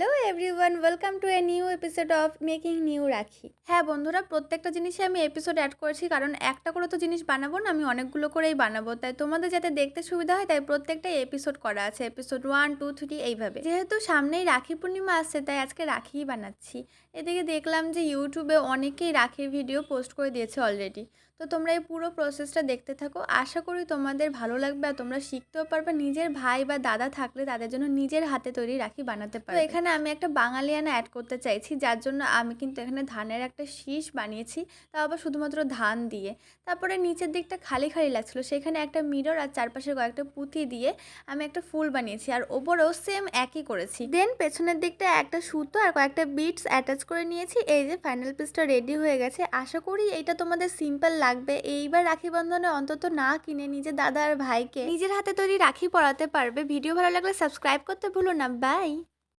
Hello everyone, welcome to a new episode of making new রাখি। হ্যাঁ বন্ধুরা, প্রত্যেকটা জিনিসে আমি এপিসোড অ্যাড করেছি, কারণ একটা করে তো জিনিস বানাবো না, আমি অনেকগুলো করেই বানাবো। তাই তোমাদের যাতে দেখতে সুবিধা হয়, তাই প্রত্যেকটাই এপিসোড করা আছে, এপিসোড 1, 2, 3 এইভাবে। যেহেতু সামনেই রাখি পূর্ণিমা আসছে, তাই আজকে রাখিই বানাচ্ছি। এদিকে দেখলাম যে ইউটিউবে অনেকেই রাখির ভিডিও পোস্ট করে দিয়েছে অলরেডি। তো তোমরা এই পুরো প্রসেসটা দেখতে থাকো, আশা করি তোমাদের ভালো লাগবে আর তোমরা শিখতেও পারবে। নিজের ভাই বা দাদা থাকলে তাদের জন্য নিজের হাতে তৈরি রাখি বানাতে পারবে। তো এখানে আমি একটা বাঙালিয়ানা অ্যাড করতে চাইছি, যার জন্য আমি কিন্তু এখানে ধানের একটা শীষ বানিয়েছি, তাও আবার শুধুমাত্র ধান দিয়ে। তারপরে নিচের দিকটা খালি খালি লাগছিলো, সেখানে একটা মিরর আর চারপাশে কয়েকটা পুঁতি দিয়ে আমি একটা ফুল বানিয়েছি, আর ওপরেও সেম একই করেছি। দেন পেছনের দিকটা একটা সুতো আর কয়েকটা বিটস অ্যাটাচ করে নিয়েছি। এই যে ফাইনাল পিসটা রেডি হয়ে গেছে। আশা করি এইটা তোমাদের সিম্পল লাগবে। এইবার রাখি বন্ধনে অন্তত না কিনে নিজের দাদা আর ভাইকে নিজের হাতে তৈরি রাখি পরাতে পারবে। ভিডিও ভালো লাগলে সাবস্ক্রাইব করতে ভুলো না। বাই।